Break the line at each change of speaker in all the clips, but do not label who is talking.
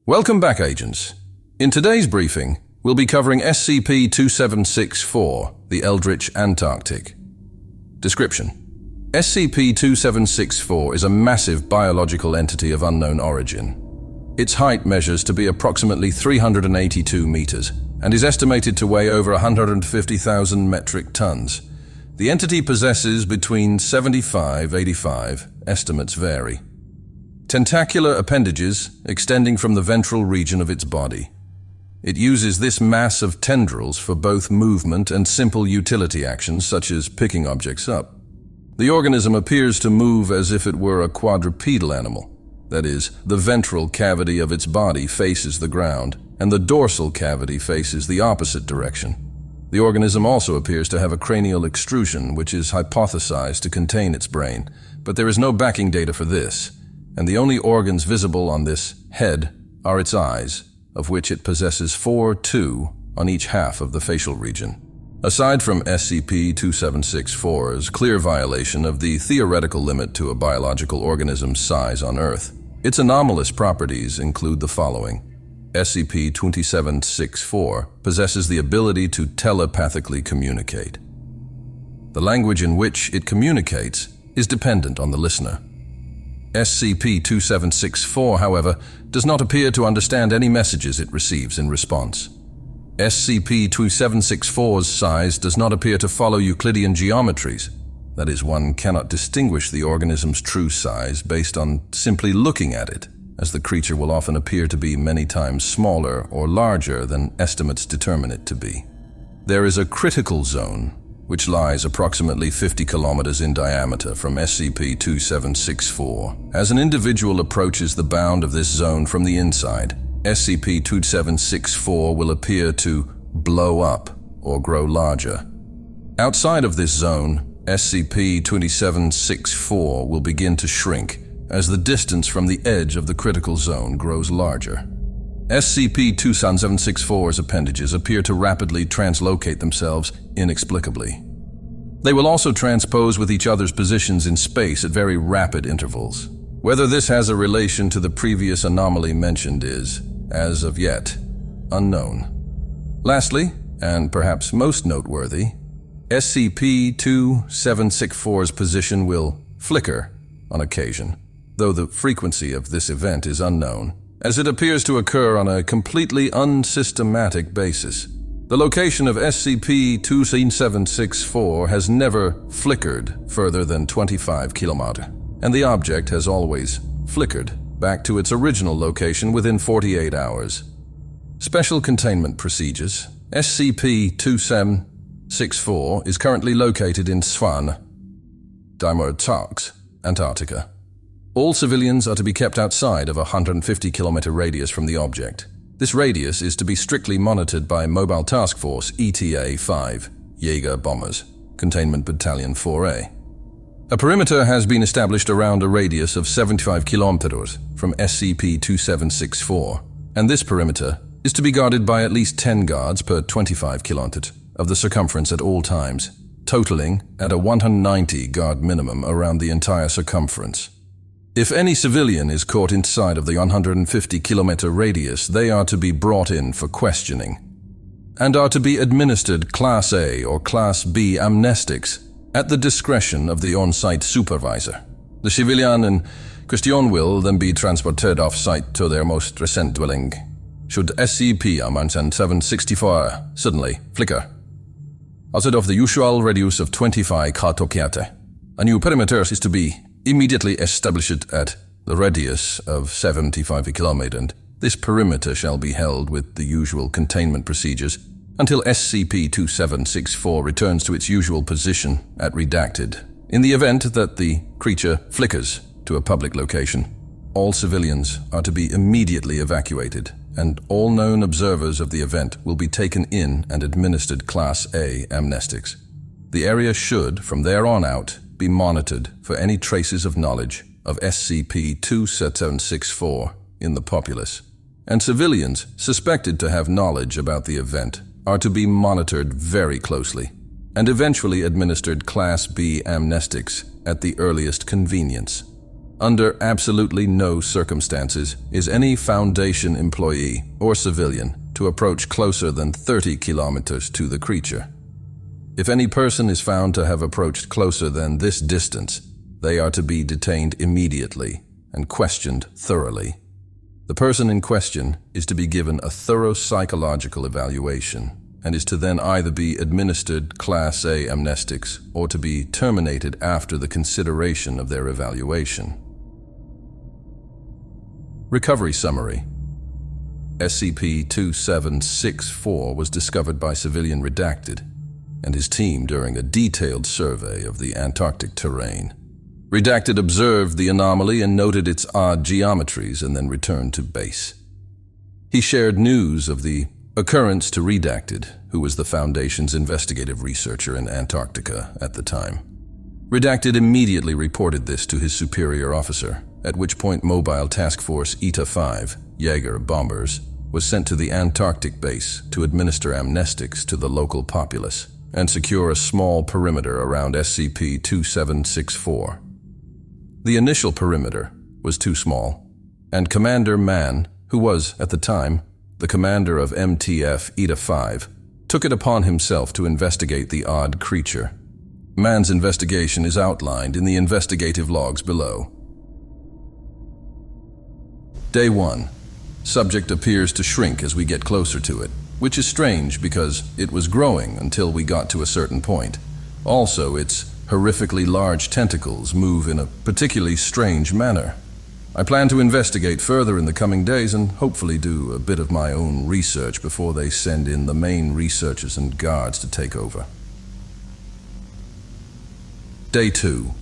Welcome back, agents. In today's briefing, we'll be covering SCP-2764, the Eldritch Antarctic. Description: SCP-2764 is a massive biological entity of unknown origin. Its height measures to be approximately 382 meters and is estimated to weigh over 150,000 metric tons. The entity possesses between 75-85, estimates vary, tentacular appendages extending from the ventral region of its body. It uses this mass of tendrils for both movement and simple utility actions such as picking objects up. The organism appears to move as if it were a quadrupedal animal. That is, the ventral cavity of its body faces the ground, and the dorsal cavity faces the opposite direction. The organism also appears to have a cranial extrusion, which is hypothesized to contain its brain, but there is no backing data for this, and the only organs visible on this head are its eyes, of which it possesses 2 on each half of the facial region. Aside from SCP-2764's clear violation of the theoretical limit to a biological organism's size on Earth, its anomalous properties include the following. SCP-2764 possesses the ability to telepathically communicate. The language in which it communicates is dependent on the listener. SCP-2764, however, does not appear to understand any messages it receives in response. SCP-2764's size does not appear to follow Euclidean geometries. That is, one cannot distinguish the organism's true size based on simply looking at it, as the creature will often appear to be many times smaller or larger than estimates determine it to be. There is a critical zone, which lies approximately 50 kilometers in diameter from SCP-2764. As an individual approaches the bound of this zone from the inside, SCP-2764 will appear to blow up or grow larger. Outside of this zone, SCP-2764 will begin to shrink as the distance from the edge of the critical zone grows larger. SCP-2764's appendages appear to rapidly translocate themselves inexplicably. They will also transpose with each other's positions in space at very rapid intervals. Whether this has a relation to the previous anomaly mentioned is, as of yet, unknown. Lastly, and perhaps most noteworthy, SCP-2764's position will flicker on occasion, though the frequency of this event is unknown, as it appears to occur on a completely unsystematic basis. The location of SCP-2764 has never flickered further than 25 kilometers, and the object has always flickered back to its original location within 48 hours. Special Containment Procedures. SCP-2764 is currently located in Svan, Antarctica. All civilians are to be kept outside of a 150-kilometer radius from the object. This radius is to be strictly monitored by Mobile Task Force ETA-5, Jaeger Bombers, Containment Battalion 4A. A perimeter has been established around a radius of 75 kilometers from SCP-2764, and this perimeter is to be guarded by at least 10 guards per 25 kilometers of the circumference at all times, totaling at a 190 guard minimum around the entire circumference. If any civilian is caught inside of the 150-kilometer radius, they are to be brought in for questioning and are to be administered Class A or Class B amnestics at the discretion of the on-site supervisor. The civilian in question will then be transported off-site to their most recent dwelling, should SCP-2764 suddenly flicker. Outside of the usual radius of 25 kilometers, a new perimeter is to be immediately established at the radius of 75 kilometers, and this perimeter shall be held with the usual containment procedures until SCP-2764 returns to its usual position at redacted. In the event that the creature flickers to a public location, all civilians are to be immediately evacuated, and all known observers of the event will be taken in and administered Class A amnestics. The area should, from there on out, be monitored for any traces of knowledge of SCP-2764 in the populace, and civilians suspected to have knowledge about the event are to be monitored very closely and eventually administered Class B amnestics at the earliest convenience. Under absolutely no circumstances is any Foundation employee or civilian to approach closer than 30 kilometers to the creature. If any person is found to have approached closer than this distance, they are to be detained immediately and questioned thoroughly. The person in question is to be given a thorough psychological evaluation and is to then either be administered Class A amnestics or to be terminated after the consideration of their evaluation. Recovery summary. SCP-2764 was discovered by Civilian Redacted and his team during a detailed survey of the Antarctic terrain. Redacted observed the anomaly and noted its odd geometries and then returned to base. He shared news of the occurrence to Redacted, who was the Foundation's investigative researcher in Antarctica at the time. Redacted immediately reported this to his superior officer, at which point Mobile Task Force ETA-5, Jaeger bombers, was sent to the Antarctic base to administer amnestics to the local populace and secure a small perimeter around SCP-2764. The initial perimeter was too small, and Commander Mann, who was, at the time, the commander of MTF ETA-5, took it upon himself to investigate the odd creature. Mann's investigation is outlined in the investigative logs below. Day 1. Subject appears to shrink as we get closer to it, which is strange because it was growing until we got to a certain point. Also, its horrifically large tentacles move in a particularly strange manner. I plan to investigate further in the coming days and hopefully do a bit of my own research before they send in the main researchers and guards to take over. Day 2.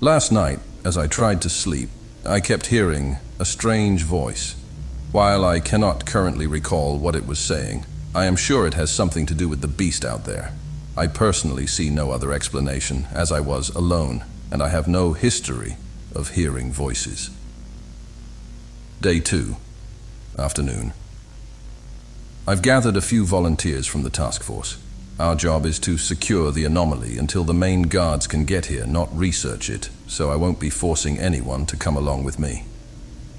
Last night, as I tried to sleep, I kept hearing a strange voice. While I cannot currently recall what it was saying, I am sure it has something to do with the beast out there. I personally see no other explanation, as I was alone, and I have no history of hearing voices. Day 2. Afternoon. I've gathered a few volunteers from the task force. Our job is to secure the anomaly until the main guards can get here, not research it, so I won't be forcing anyone to come along with me.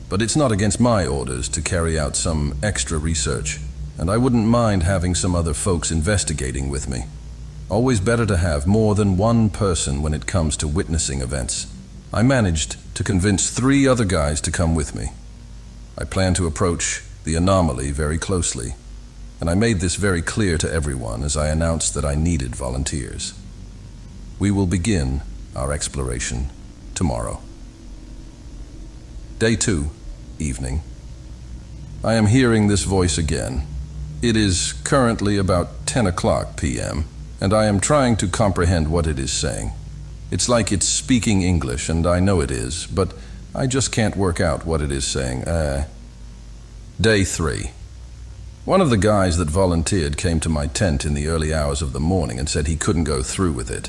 But it's not against my orders to carry out some extra research, and I wouldn't mind having some other folks investigating with me. Always better to have more than one person when it comes to witnessing events. I managed to convince 3 other guys to come with me. I plan to approach the anomaly very closely, and I made this very clear to everyone as I announced that I needed volunteers. We will begin our exploration tomorrow. Day 2, evening. I am hearing this voice again. It is currently about 10 o'clock p.m., and I am trying to comprehend what it is saying. It's like it's speaking English, and I know it is, but I just can't work out what it is saying. Day 3. One of the guys that volunteered came to my tent in the early hours of the morning and said he couldn't go through with it.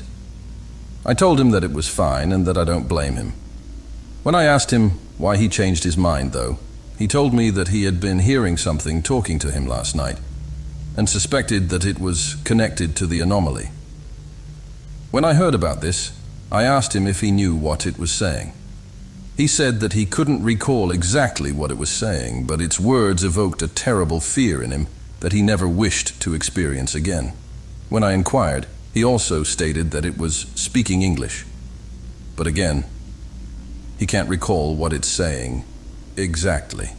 I told him that it was fine and that I don't blame him. When I asked him why he changed his mind, though, he told me that he had been hearing something talking to him last night and suspected that it was connected to the anomaly. When I heard about this, I asked him if he knew what it was saying. He said that he couldn't recall exactly what it was saying, but its words evoked a terrible fear in him that he never wished to experience again. When I inquired, he also stated that it was speaking English. But again, he can't recall what it's saying exactly.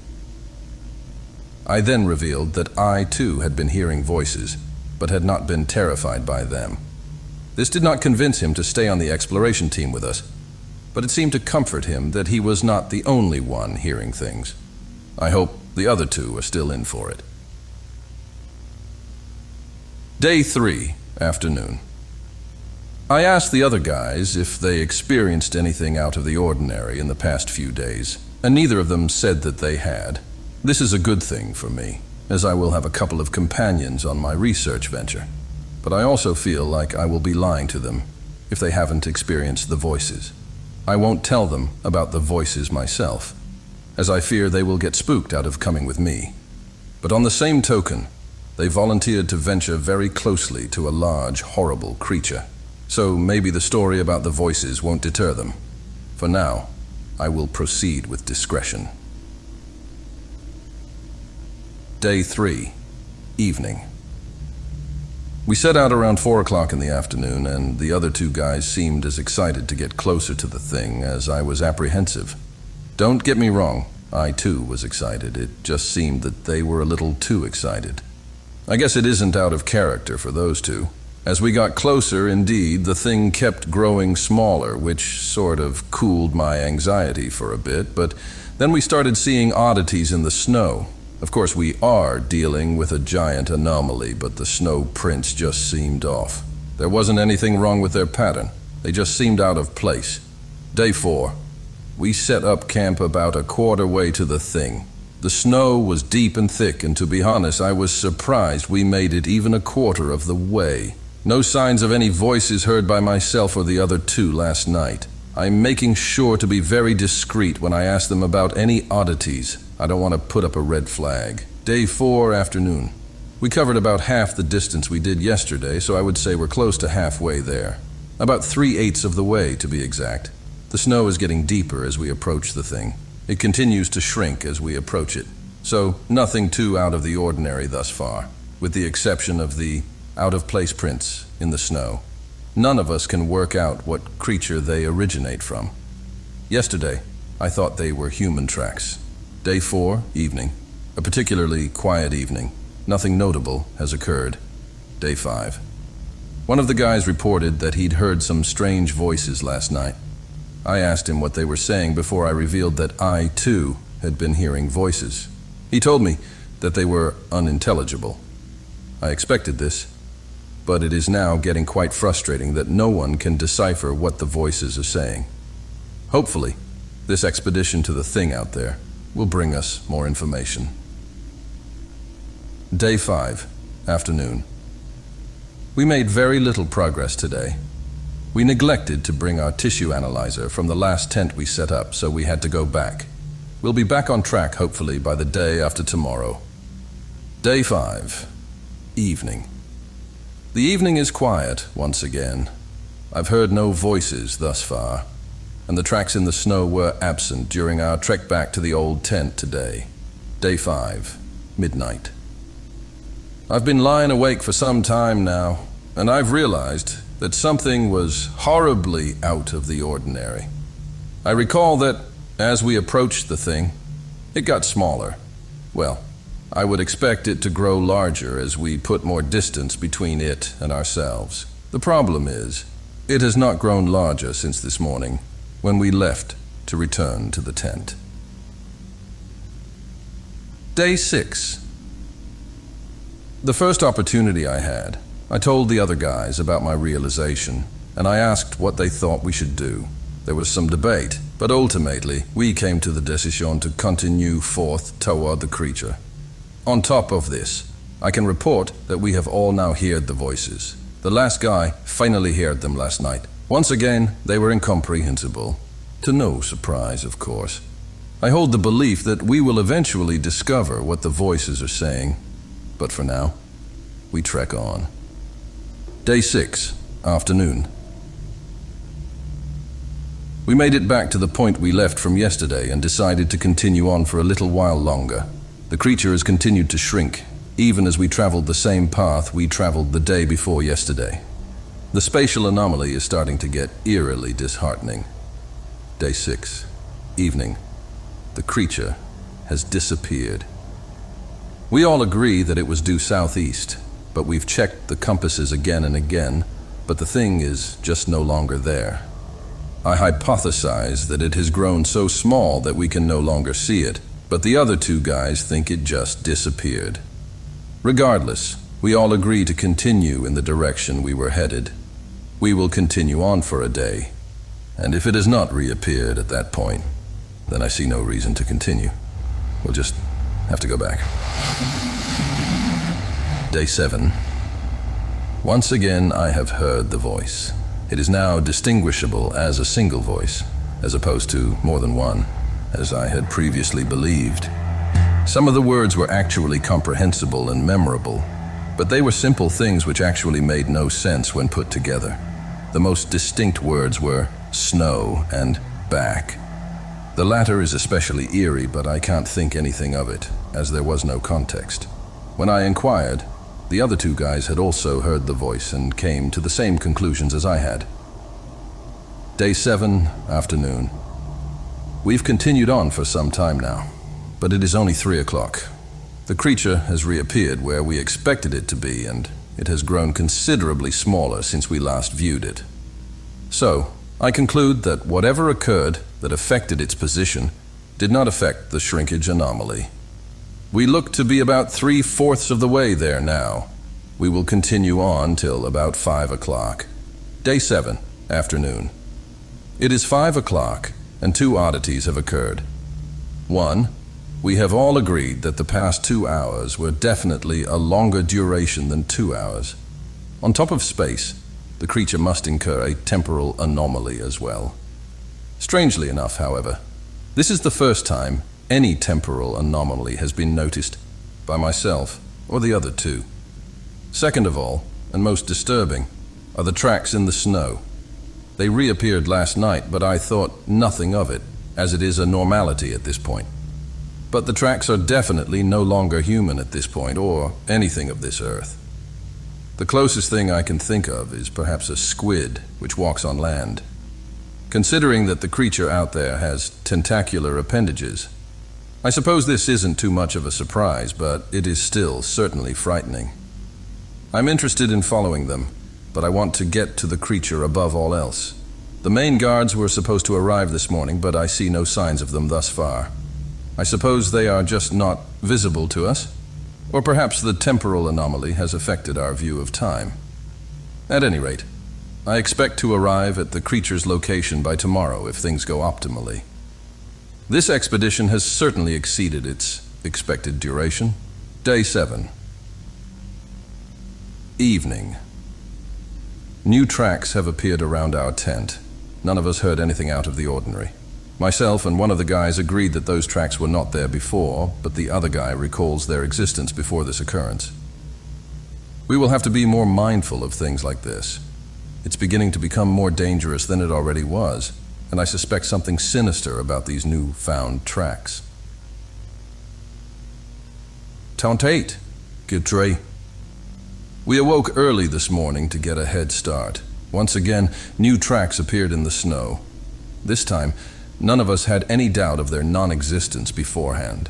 I then revealed that I too had been hearing voices, but had not been terrified by them. This did not convince him to stay on the exploration team with us, but it seemed to comfort him that he was not the only one hearing things. I hope the other 2 are still in for it. Day 3, afternoon. I asked the other guys if they experienced anything out of the ordinary in the past few days, and neither of them said that they had. This is a good thing for me, as I will have a couple of companions on my research venture. But I also feel like I will be lying to them if they haven't experienced the voices. I won't tell them about the voices myself, as I fear they will get spooked out of coming with me. But on the same token, they volunteered to venture very closely to a large, horrible creature. so maybe the story about the voices won't deter them. For now, I will proceed with discretion. Day 3, evening. We set out around 4 o'clock in the afternoon, and the other two guys seemed as excited to get closer to the thing as I was apprehensive. Don't get me wrong, I too was excited. It just seemed that they were a little too excited. I guess it isn't out of character for those two. As we got closer, indeed, the thing kept growing smaller, which sort of cooled my anxiety for a bit, but then we started seeing oddities in the snow. Of course, we are dealing with a giant anomaly, but the snow prints just seemed off. There wasn't anything wrong with their pattern. They just seemed out of place. Day 4. We set up camp about a quarter way to the thing. The snow was deep and thick, and to be honest, I was surprised we made it even a quarter of the way. No signs of any voices heard by myself or the other two last night. I'm making sure to be very discreet when I ask them about any oddities. I don't want to put up a red flag. Day 4, afternoon. We covered about half the distance we did yesterday, so I would say we're close to halfway there. About 3/8 of the way, to be exact. The snow is getting deeper as we approach the thing. It continues to shrink as we approach it. So nothing too out of the ordinary thus far, with the exception of the out-of-place prints in the snow. None of us can work out what creature they originate from. Yesterday, I thought they were human tracks. Day 4, evening. A particularly quiet evening. Nothing notable has occurred. Day 5. One of the guys reported that he'd heard some strange voices last night. I asked him what they were saying before I revealed that I, too, had been hearing voices. He told me that they were unintelligible. I expected this, but it is now getting quite frustrating that no one can decipher what the voices are saying. Hopefully, this expedition to the thing out there will bring us more information. Day 5, afternoon. We made very little progress today. We neglected to bring our tissue analyzer from the last tent we set up, so we had to go back. We'll be back on track, hopefully, by the day after tomorrow. Day 5, evening. The evening is quiet once again. I've heard no voices thus far, and the tracks in the snow were absent during our trek back to the old tent today. Day 5, midnight. I've been lying awake for some time now, and I've realized that something was horribly out of the ordinary. I recall that as we approached the thing, it got smaller. Well, I would expect it to grow larger as we put more distance between it and ourselves. The problem is, it has not grown larger since this morning, when we left to return to the tent. Day 6. The first opportunity I had, I told the other guys about my realization, and I asked what they thought we should do. There was some debate, but ultimately, we came to the decision to continue forth toward the creature. On top of this, I can report that we have all now heard the voices. The last guy finally heard them last night. Once again, they were incomprehensible. To no surprise, of course. I hold the belief that we will eventually discover what the voices are saying. But for now, we trek on. Day 6, afternoon. We made it back to the point we left from yesterday and decided to continue on for a little while longer. The creature has continued to shrink, even as we traveled the same path we traveled the day before yesterday. The spatial anomaly is starting to get eerily disheartening. Day 6, evening. The creature has disappeared. We all agree that it was due southeast, but we've checked the compasses again and again, but the thing is just no longer there. I hypothesize that it has grown so small that we can no longer see it, but the other two guys think it just disappeared. Regardless, we all agree to continue in the direction we were headed. We will continue on for a day, and if it has not reappeared at that point, then I see no reason to continue. We'll just have to go back. Day 7. Once again, I have heard the voice. It is now distinguishable as a single voice, as opposed to more than one, as I had previously believed. Some of the words were actually comprehensible and memorable, but they were simple things which actually made no sense when put together. The most distinct words were snow and back. The latter is especially eerie, but I can't think anything of it, as there was no context. When I inquired, the other two guys had also heard the voice and came to the same conclusions as I had. Day 7, afternoon. We've continued on for some time now, but it is only 3 o'clock. The creature has reappeared where we expected it to be, and it has grown considerably smaller since we last viewed it. So, I conclude that whatever occurred that affected its position did not affect the shrinkage anomaly. We look to be about 3/4 of the way there now. We will continue on till about 5 o'clock. Day 7, afternoon. It is 5 o'clock, and two oddities have occurred. One, we have all agreed that the past 2 hours were definitely a longer duration than 2 hours. On top of space, the creature must incur a temporal anomaly as well. Strangely enough, however, this is the first time any temporal anomaly has been noticed by myself or the other two. Second of all, and most disturbing, are the tracks in the snow. They reappeared last night, but I thought nothing of it, as it is a normality at this point. But the tracks are definitely no longer human at this point, or anything of this earth. The closest thing I can think of is perhaps a squid which walks on land. Considering that the creature out there has tentacular appendages, I suppose this isn't too much of a surprise, but it is still certainly frightening. I'm interested in following them, but I want to get to the creature above all else. The main guards were supposed to arrive this morning, but I see no signs of them thus far. I suppose they are just not visible to us, or perhaps the temporal anomaly has affected our view of time. At any rate, I expect to arrive at the creature's location by tomorrow if things go optimally. This expedition has certainly exceeded its expected duration. Day 7. Evening. New tracks have appeared around our tent. None of us heard anything out of the ordinary. Myself and one of the guys agreed that those tracks were not there before, but the other guy recalls their existence before this occurrence. We will have to be more mindful of things like this. It's beginning to become more dangerous than it already was, and I suspect something sinister about these new-found tracks. Taunt 8. Gidre. We awoke early this morning to get a head start. Once again, new tracks appeared in the snow. This time, none of us had any doubt of their non-existence beforehand.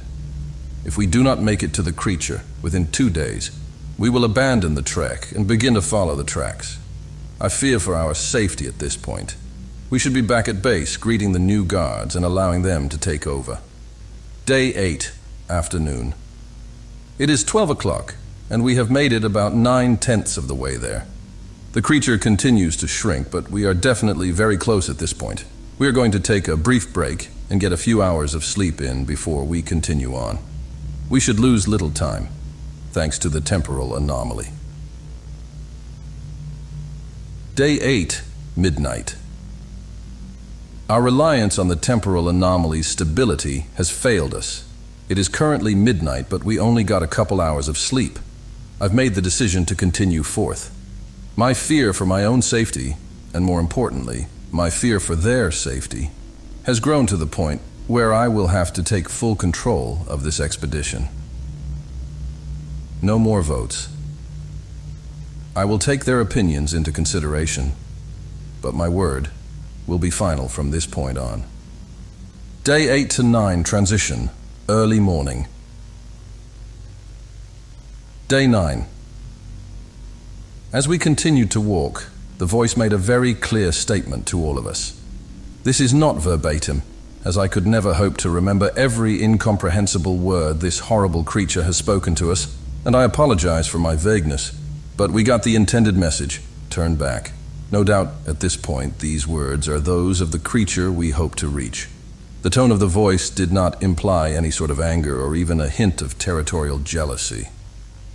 If we do not make it to the creature within 2 days, we will abandon the trek and begin to follow the tracks. I fear for our safety at this point. We should be back at base, greeting the new guards and allowing them to take over. Day 8, afternoon. It is 12 o'clock, and we have made it about 9/10 of the way there. The creature continues to shrink, but we are definitely very close at this point. We are going to take a brief break and get a few hours of sleep in before we continue on. We should lose little time, thanks to the temporal anomaly. Day 8, midnight. Our reliance on the temporal anomaly's stability has failed us. It is currently midnight, but we only got a couple hours of sleep. I've made the decision to continue forth. My fear for my own safety, and more importantly, my fear for their safety, has grown to the point where I will have to take full control of this expedition. No more votes. I will take their opinions into consideration, but my word will be final from this point on. Day 8 to 9 transition, early morning. Day 9. As we continued to walk, the voice made a very clear statement to all of us. This is not verbatim, as I could never hope to remember every incomprehensible word this horrible creature has spoken to us, and I apologize for my vagueness, but we got the intended message. Turn back. No doubt, at this point, these words are those of the creature we hope to reach. The tone of the voice did not imply any sort of anger or even a hint of territorial jealousy.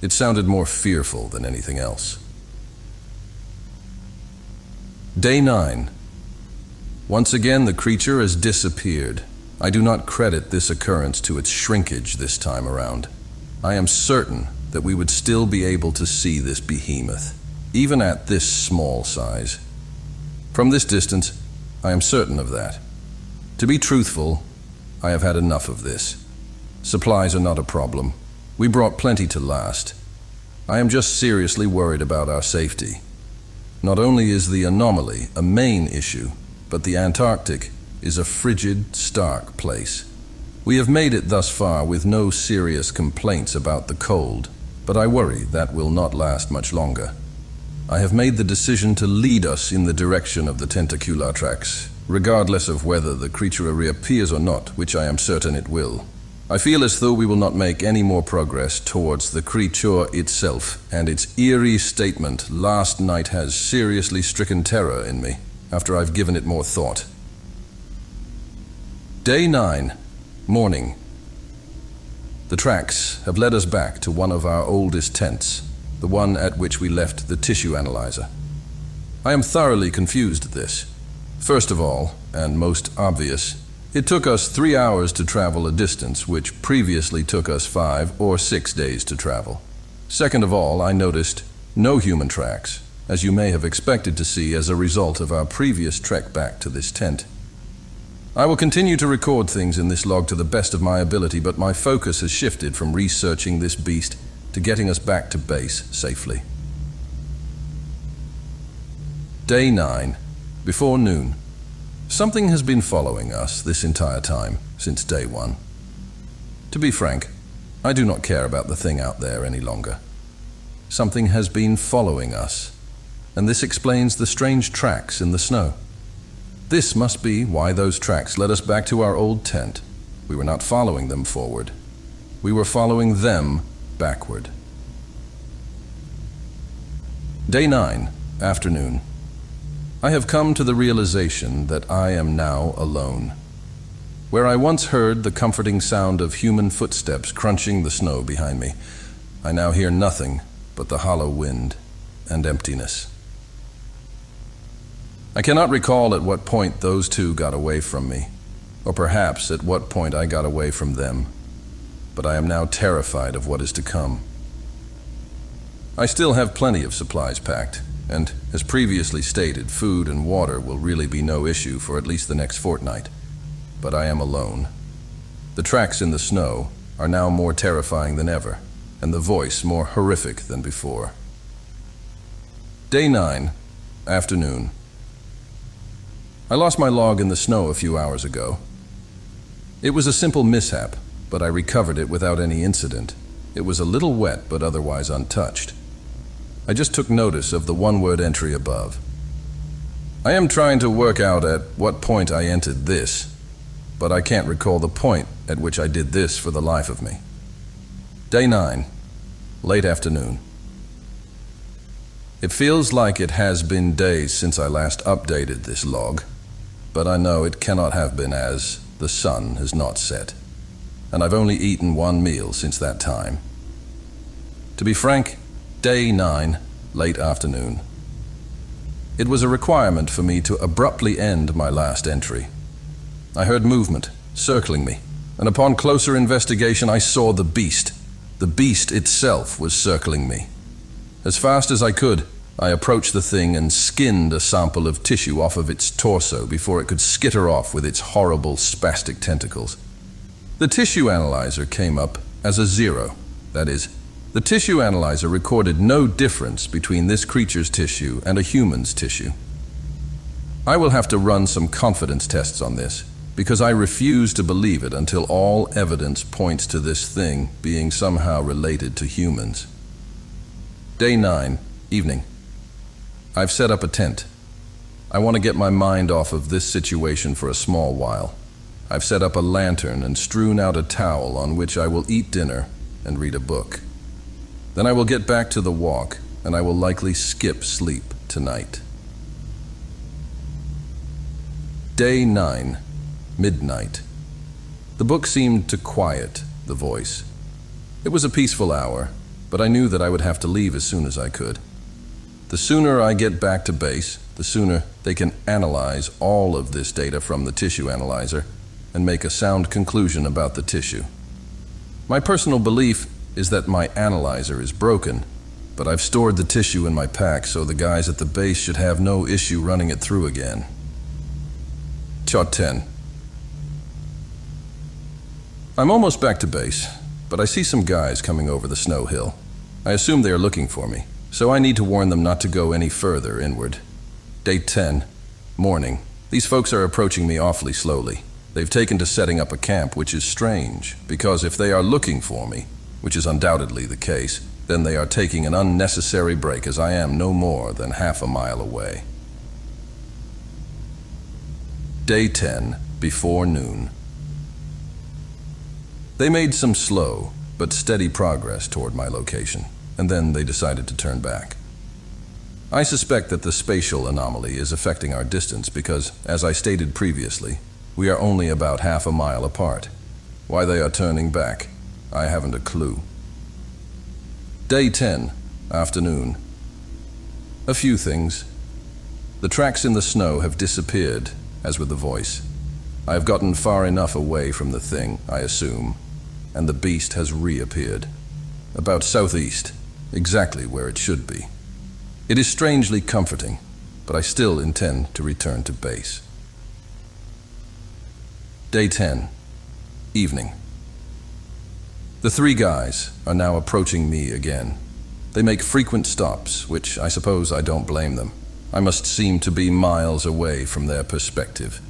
It sounded more fearful than anything else. Day 9. Once again, the creature has disappeared. I do not credit this occurrence to its shrinkage this time around. I am certain that we would still be able to see this behemoth, even at this small size. From this distance, I am certain of that. To be truthful, I have had enough of this. Supplies are not a problem. We brought plenty to last. I am just seriously worried about our safety. Not only is the anomaly a main issue, but the Antarctic is a frigid, stark place. We have made it thus far with no serious complaints about the cold, but I worry that will not last much longer. I have made the decision to lead us in the direction of the tentacular tracks, regardless of whether the creature reappears or not, which I am certain it will. I feel as though we will not make any more progress towards the creature itself, and its eerie statement last night has seriously stricken terror in me, after I've given it more thought. Day 9, morning. The tracks have led us back to one of our oldest tents, the one at which we left the tissue analyzer. I am thoroughly confused at this. First of all, and most obvious, it took us 3 hours to travel a distance which previously took us 5 or 6 days to travel. Second of all, I noticed no human tracks, as you may have expected to see as a result of our previous trek back to this tent. I will continue to record things in this log to the best of my ability, but my focus has shifted from researching this beast to getting us back to base safely. Day 9, before noon. Something has been following us this entire time, since day 1. To be frank, I do not care about the thing out there any longer. Something has been following us, and this explains the strange tracks in the snow. This must be why those tracks led us back to our old tent. We were not following them forward. We were following them backward. Day 9, afternoon. I have come to the realization that I am now alone. Where I once heard the comforting sound of human footsteps crunching the snow behind me, I now hear nothing but the hollow wind and emptiness. I cannot recall at what point those two got away from me, or perhaps at what point I got away from them, but I am now terrified of what is to come. I still have plenty of supplies packed, and, as previously stated, food and water will really be no issue for at least the next fortnight. But I am alone. The tracks in the snow are now more terrifying than ever, and the voice more horrific than before. Day 9, afternoon. I lost my log in the snow a few hours ago. It was a simple mishap, but I recovered it without any incident. It was a little wet, but otherwise untouched. I just took notice of the one-word entry above. I am trying to work out at what point I entered this, but I can't recall the point at which I did this for the life of me. Day 9, late afternoon. It feels like it has been days since I last updated this log, but I know it cannot have been, as the sun has not set, and I've only eaten one meal since that time. To be frank, Day 9, late afternoon. It was a requirement for me to abruptly end my last entry. I heard movement, circling me, and upon closer investigation I saw the beast. The beast itself was circling me. As fast as I could, I approached the thing and skinned a sample of tissue off of its torso before it could skitter off with its horrible spastic tentacles. The tissue analyzer came up as a 0, that is, the tissue analyzer recorded no difference between this creature's tissue and a human's tissue. I will have to run some confidence tests on this, because I refuse to believe it until all evidence points to this thing being somehow related to humans. Day 9, evening. I've set up a tent. I want to get my mind off of this situation for a small while. I've set up a lantern and strewn out a towel on which I will eat dinner and read a book. Then I will get back to the walk, and I will likely skip sleep tonight. Day 9, midnight. The book seemed to quiet the voice. It was a peaceful hour, but I knew that I would have to leave as soon as I could. The sooner I get back to base, the sooner they can analyze all of this data from the tissue analyzer and make a sound conclusion about the tissue. My personal belief is that my analyzer is broken, but I've stored the tissue in my pack so the guys at the base should have no issue running it through again. Shot 10. I'm almost back to base, but I see some guys coming over the snow hill. I assume they are looking for me, so I need to warn them not to go any further inward. Day 10. Morning. These folks are approaching me awfully slowly. They've taken to setting up a camp, which is strange, because if they are looking for me, which is undoubtedly the case, then they are taking an unnecessary break, as I am no more than half a mile away. Day 10, before noon. They made some slow but steady progress toward my location, and then they decided to turn back. I suspect that the spatial anomaly is affecting our distance because, as I stated previously, we are only about half a mile apart. Why they are turning back, I haven't a clue. Day 10, afternoon. A few things. The tracks in the snow have disappeared, as with the voice. I have gotten far enough away from the thing, I assume, and the beast has reappeared. About southeast, exactly where it should be. It is strangely comforting, but I still intend to return to base. Day 10, evening. The three guys are now approaching me again. They make frequent stops, which I suppose I don't blame them. I must seem to be miles away from their perspective.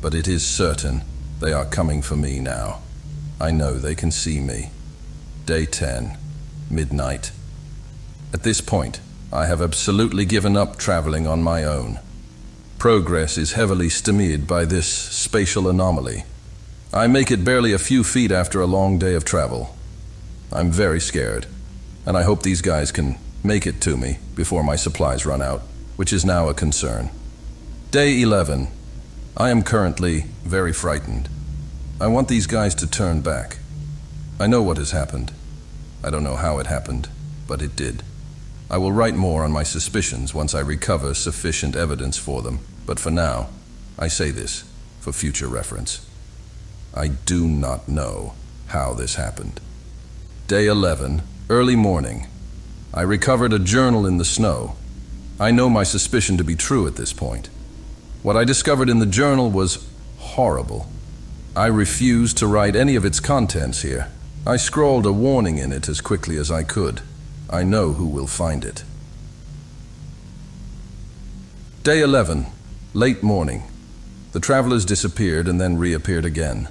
But it is certain they are coming for me now. I know they can see me. Day 10, midnight. At this point, I have absolutely given up traveling on my own. Progress is heavily stymied by this spatial anomaly. I make it barely a few feet after a long day of travel. I'm very scared, and I hope these guys can make it to me before my supplies run out, which is now a concern. Day 11. I am currently very frightened. I want these guys to turn back. I know what has happened. I don't know how it happened, but it did. I will write more on my suspicions once I recover sufficient evidence for them, but for now, I say this for future reference. I do not know how this happened. Day 11, early morning. I recovered a journal in the snow. I know my suspicion to be true at this point. What I discovered in the journal was horrible. I refused to write any of its contents here. I scrawled a warning in it as quickly as I could. I know who will find it. Day 11, late morning. The travelers disappeared and then reappeared again.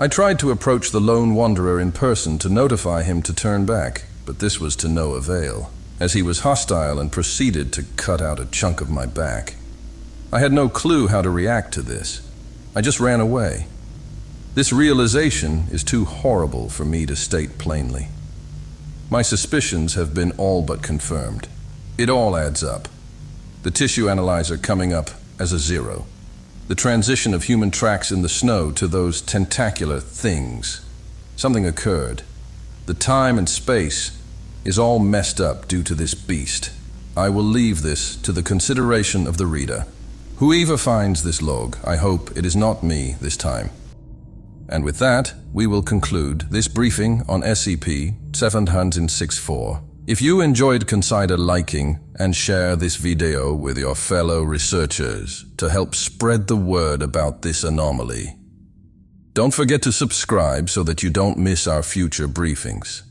I tried to approach the lone wanderer in person to notify him to turn back, but this was to no avail, as he was hostile and proceeded to cut out a chunk of my back. I had no clue how to react to this. I just ran away. This realization is too horrible for me to state plainly. My suspicions have been all but confirmed. It all adds up. The tissue analyzer coming up as a 0. The transition of human tracks in the snow to those tentacular things. Something occurred. The time and space is all messed up due to this beast. I will leave this to the consideration of the reader. Whoever finds this log, I hope it is not me this time. And with that, we will conclude this briefing on SCP-2764. If you enjoyed, consider liking and share this video with your fellow researchers to help spread the word about this anomaly. Don't forget to subscribe so that you don't miss our future briefings.